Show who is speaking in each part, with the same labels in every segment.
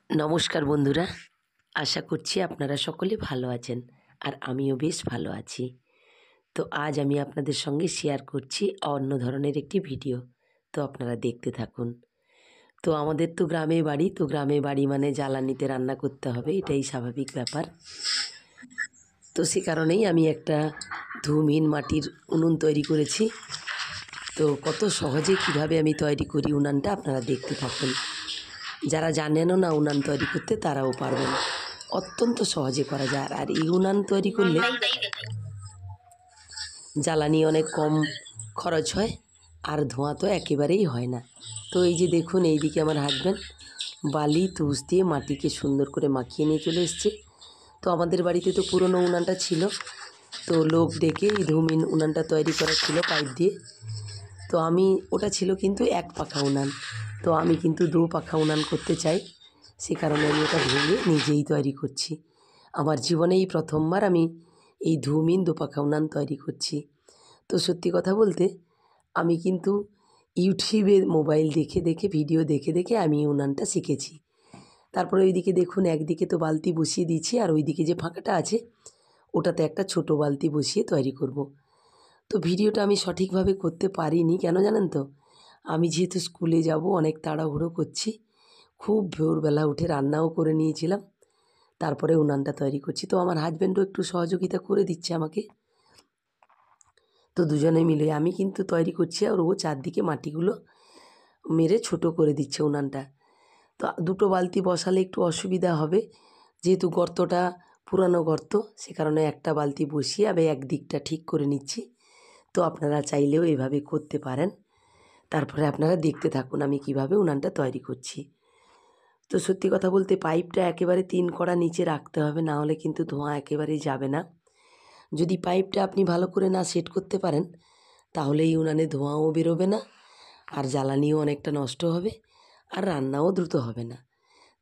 Speaker 1: নমস্কার বন্ধুরা, আশা করছি আপনারা সকলে ভালো আছেন আর আমিও বেশ ভালো আছি। তো আজ আমি আপনাদের সঙ্গে শেয়ার করছি অন্য ধরনের একটি ভিডিও। তো আপনারা দেখতে থাকুন। তো আমাদের তো গ্রামে বাড়ি, তো গ্রামে বাড়ি মানে জ্বালানিতে রান্না করতে হবে, এটাই স্বাভাবিক ব্যাপার। তো সে কারণেই আমি একটা ধূমহীন মাটির উনুন তৈরি করেছি। তো কত সহজে কিভাবে আমি তৈরি করি উনানটা আপনারা দেখতে থাকুন। যারা জানেনও না উনান তৈরি করতে তারাও পারবেন, অত্যন্ত সহজে করা যায়। আর এই উনান তৈরি করলে জ্বালানি অনেক কম খরচ হয় আর ধোঁয়া তো একেবারেই হয় না। তো এই যে দেখুন, এইদিকে আমার হাজব্যান্ড বালি তুষ দিয়ে মাটিকে সুন্দর করে মাখিয়ে নিয়ে চলে এসছে। তো আমাদের বাড়িতে তো পুরনো উনানটা ছিল, তো লোক ডেকে এই ধূমহীন উনানটা তৈরি করা ছিল পাইপ দিয়ে। তো আমি ওটা ছিল কিন্তু এক পাখা উনান, তো আমি কিন্তু দু পাখা উনান করতে চাই, সে কারণে আমি এটা ভেঙে নিজেই তৈরি করছি। আমার জীবনে এই প্রথমবার আমি এই ধূমহীন দুপাখা উনান তৈরি করছি। তো সত্যি কথা বলতে আমি কিন্তু ইউটিউবে মোবাইল দেখে দেখে ভিডিও দেখে দেখে আমি এই উনানটা শিখেছি। তারপরে ওইদিকে দেখুন, একদিকে তো বালতি বসিয়ে দিয়েছি আর ওইদিকে যে ফাঁকাটা আছে ওটাতে একটা ছোট বালতি বসিয়ে তৈরি করব। তো ভিডিওটা আমি সঠিকভাবে করতে পারিনি, কেন জানেন তো? আমি যেহেতু স্কুলে যাব অনেক তাড়াহুড়ো করছি, খুব ভোরবেলা উঠে রান্নাও করে নিয়েছিলাম, তারপরে উনানটা তৈরি করছি। তো আমার হাজব্যান্ডও একটু সহযোগিতা করে দিচ্ছে আমাকে। তো দুজনে মিলে আমি কিন্তু তৈরি করছি আর ও চারদিকে মাটিগুলো মেরে ছোট করে দিচ্ছে উনানটা। তো দুটো বালতি বসালে একটু অসুবিধা হবে, যেহেতু গর্তটা পুরানো গর্ত, সে কারণে একটা বালতি বসিয়ে আমি একদিকটা ঠিক করে নিচ্ছি। তো আপনারা চাইলেও এভাবে করতে পারেন। তারপরে আপনারা দেখতে থাকুন আমি কিভাবে উনানটা তৈরি করছি। তো সত্যি কথা বলতে পাইপটা একেবারে 3 কড়া নিচে রাখতে হবে, না হলে কিন্তু ধোঁয়া একেবারেই যাবে না। যদি পাইপটা আপনি ভালো করে না সেট করতে পারেন তাহলে এই উনানে ধোঁয়াও বেরোবে না আর জ্বালানিও অনেকটা নষ্ট হবে আর রান্নাও দ্রুত হবে না।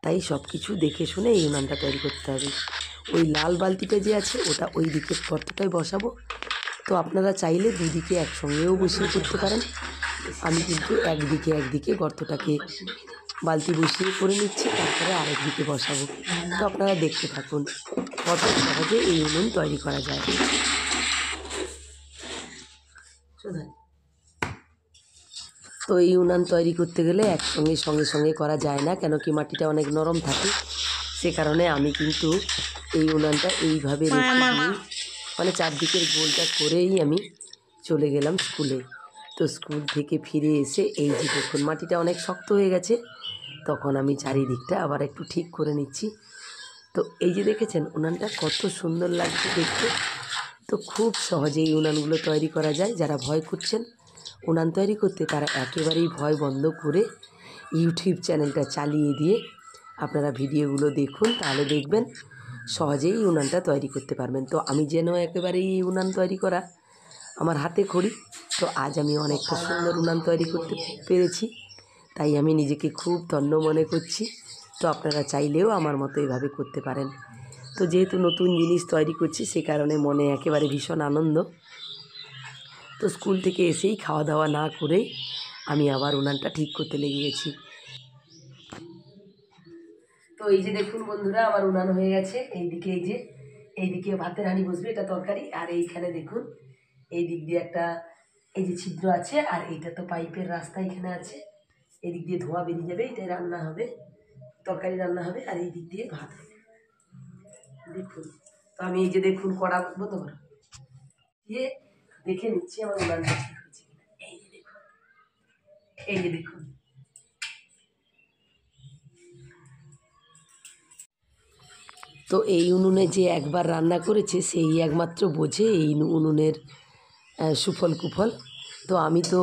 Speaker 1: তাই সব কিছু দেখে শুনে এই উনানটা তৈরি করতে হবে। ওই লাল বালতিটা যে আছে ওটা ওই দিকের গর্তটায় বসাবো। তো আপনারা চাইলে দুদিকে একসঙ্গেও বসিয়ে করতে পারেন। আমি কিন্তু একদিকে গর্তটাকে বালতি বসিয়ে করে নিচ্ছি, তারপরে আরেক দিকে বসাবো। তো আপনারা দেখতে থাকুন কত সহজে এই উনুন তৈরি করা যায়। তো এই উনান তৈরি করতে গেলে একসঙ্গে সঙ্গে সঙ্গে করা যায় না, কেন কি মাটিটা অনেক নরম থাকে। সে কারণে আমি কিন্তু এই উনানটা এইভাবে রেখে দিয়ে মানে চারদিকের গোলটা করেই আমি চলে গেলাম স্কুলে। তো স্কুল থেকে ফিরে এসে এই যে দেখুন মাটিটা অনেক শক্ত হয়ে গেছে, তখন আমি চারিদিকটা আবার একটু ঠিক করে নিচ্ছি। তো এই যে দেখেছেন উনানটা কত সুন্দর লাগছে দেখতে। তো খুব সহজেই উনানগুলো তৈরি করা যায়। যারা ভয় করছেন উনান তৈরি করতে তারা একেবারেই ভয় বন্ধ করে ইউটিউব চ্যানেলটা চালিয়ে দিয়ে আপনারা ভিডিওগুলো দেখুন, তাহলে দেখবেন সহজেই উনানটা তৈরি করতে পারবেন। তো আমি যেন একেবারেই এই উনান তৈরি করা আমার হাতে খড়ি। তো আজ আমি অনেকটা সুন্দর উনান তৈরি করতে পেরেছি, তাই আমি নিজেকে খুব ধন্য মনে করছি। তো আপনারা চাইলেও আমার মতো এভাবে করতে পারেন। তো যেহেতু নতুন জিনিস তৈরি করছি সে কারণে মনে একেবারে ভীষণ আনন্দ। তো স্কুল থেকে এসেই খাওয়া দাওয়া না করেই আমি আবার উনানটা ঠিক করতে লেগে গেছি। তো এই যে দেখুন বন্ধুরা, আমার উনান হয়ে গেছে। এইদিকে এই যে এইদিকে ভাতের হাঁড়ি বসবে, এটা তরকারি, আর এইখানে দেখুন এই দিক দিয়ে একটা এই যে ছিদ্র আছে আর এইটা তো পাইপের রাস্তা এখানে আছে, এদিক দিয়ে ধোঁয়া বেরিয়ে যাবে, এটাই রান্না হবে, তরকারি রান্না হবে, আর এই দিক দিয়ে ভাত হবে। দেখুন, তো আমি এই যে দেখুন কড়া বন্ধ করো দিয়ে দেখে নিচ্ছি আমার উনানটা ঠিক হয়েছে কিনা। এই যে দেখুন, এই যে দেখুন, তো এই উনুনে যে একবার রান্না করেছে সেই একমাত্র বোঝে এই উনুনের সুফল কুফল। তো আমি তো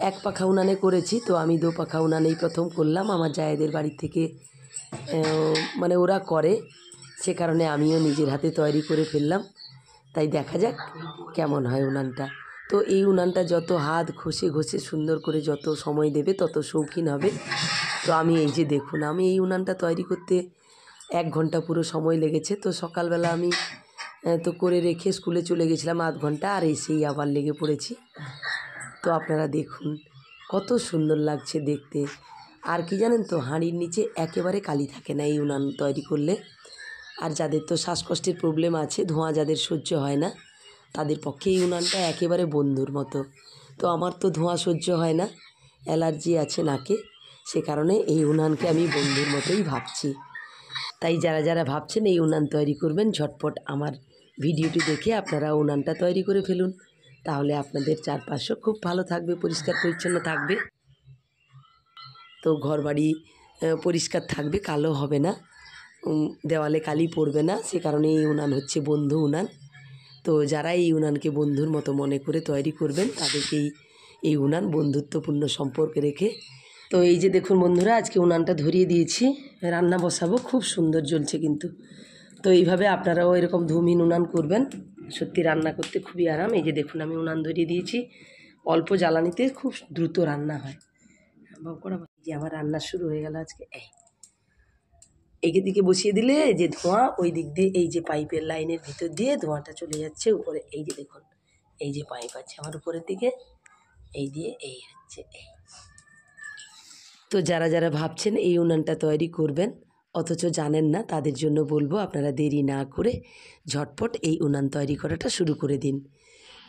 Speaker 1: এক পাখা উনানে করেছি, তো আমি দু পাখা উনানেই প্রথম করলাম। আমার জায়েদের বাড়ি থেকে মানে ওরা করে, সে কারণে আমিও নিজের হাতে তৈরি করে ফেললাম। তাই দেখা যাক কেমন হয় উনানটা। তো এই উনানটা যত হাত ঘষে ঘষে সুন্দর করে যত সময় দেবে তত শৌখিন হবে। তো আমি এই যে দেখুন, আমি এই উনানটা তৈরি করতে 1 ঘন্টা পুরো সময় লেগেছে। তো সকালবেলা আমি তো করে রেখে স্কুলে চলে গেছিলাম আধ ঘন্টা, আর এসেই আবার লেগে পড়েছি। তো আপনারা দেখুন কত সুন্দর লাগছে দেখতে। আর কি জানেন তো, হাঁড়ির নিচে একেবারে কালি থাকে না এই উনান তৈরি করলে। আর যাদের তো শ্বাসকষ্টের প্রবলেম আছে, ধোঁয়া যাদের সহ্য হয় না, তাদের পক্ষে এই উনানটা একেবারে বন্ধুর মতো। তো আমার তো ধোঁয়া সহ্য হয় না, অ্যালার্জি আছে নাকে, সে কারণে এই উনানকে আমি বন্ধুর মতোই ভাবছি। তাই যারা যারা ভাবছেন এই উনান তৈরি করবেন, ঝটপট আমার ভিডিওটি দেখে আপনারা উনানটা তৈরি করে ফেলুন। তাহলে আপনাদের চারপাশও খুব ভালো থাকবে, পরিষ্কার পরিচ্ছন্ন থাকবে। তো ঘরবাড়ি পরিষ্কার থাকবে, কালো হবে না, দেওয়ালে কালি পড়বে না। সে কারণে এই উনান হচ্ছে বন্ধু উনান। তো যারা এই উনানকে বন্ধুর মতো মনে করে তৈরি করবেন, তাদেরকেই এই উনান বন্ধুত্বপূর্ণ সম্পর্ক রেখে। তো এই যে দেখুন বন্ধুরা, আজকে উনানটা ধরিয়ে দিয়েছি, রান্না বসাবো, খুব সুন্দর জ্বলছে কিন্তু। তো এইভাবে আপনারাও এরকম ধুমহীন উনান করবেন, সত্যি রান্না করতে খুবই আরাম। এই যে দেখুন আমি উনান ধরিয়ে দিয়েছি, অল্প জ্বালানিতে খুব দ্রুত রান্না হয়। যে আমার রান্না শুরু হয়ে গেল আজকে। এই দিকে বসিয়ে দিলে যে ধোঁয়া ওই দিক দিয়ে, এই যে পাইপের লাইনের ভিতর দিয়ে ধোঁয়াটা চলে যাচ্ছে উপরে। এই যে দেখুন, এই যে পাইপ আছে আমার উপরের দিকে, এই দিয়ে এই হচ্ছে এই। তো যারা যারা ভাবছেন এই উনানটা তৈরি করবেন অথচ জানেন না, তাদের জন্য বলবো আপনারা দেরি না করে ঝটপট এই উনান তৈরি করাটা শুরু করে দিন।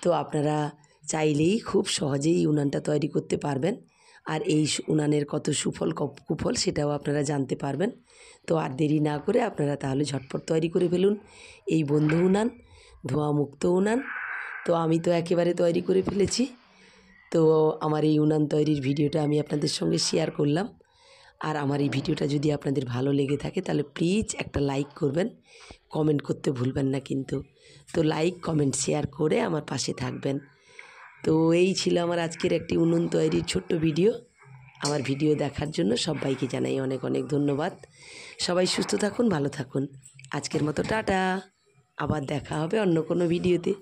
Speaker 1: তো আপনারা চাইলেই খুব সহজেই উনানটা তৈরি করতে পারবেন। আর এই উনানের কত সুফল কুফল সেটাও আপনারা জানতে পারবেন। তো আর দেরি না করে আপনারা তাহলে ঝটপট তৈরি করে ফেলুন এই বন্ধু উনান, ধোঁয়ামুক্ত উনান। তো আমি তো একেবারে তৈরি করে ফেলেছি। তো আমার এই উনান তৈরির ভিডিওটা আমি আপনাদের সঙ্গে শেয়ার করলাম। আর আমার এই ভিডিওটা যদি আপনাদের ভালো লেগে থাকে তাহলে প্লিজ একটা লাইক করবেন, কমেন্ট করতে ভুলবেন না কিন্তু। তো লাইক, কমেন্ট, শেয়ার করে আমার পাশে থাকবেন। তো এই ছিল আমার আজকের একটি উনুন তৈরির ছোট্ট ভিডিও। আমার ভিডিও দেখার জন্য সবাইকে জানাই অনেক অনেক ধন্যবাদ। সবাই সুস্থ থাকুন, ভালো থাকুন। আজকের মতো টাটা, আবার দেখা হবে অন্য কোনো ভিডিওতে।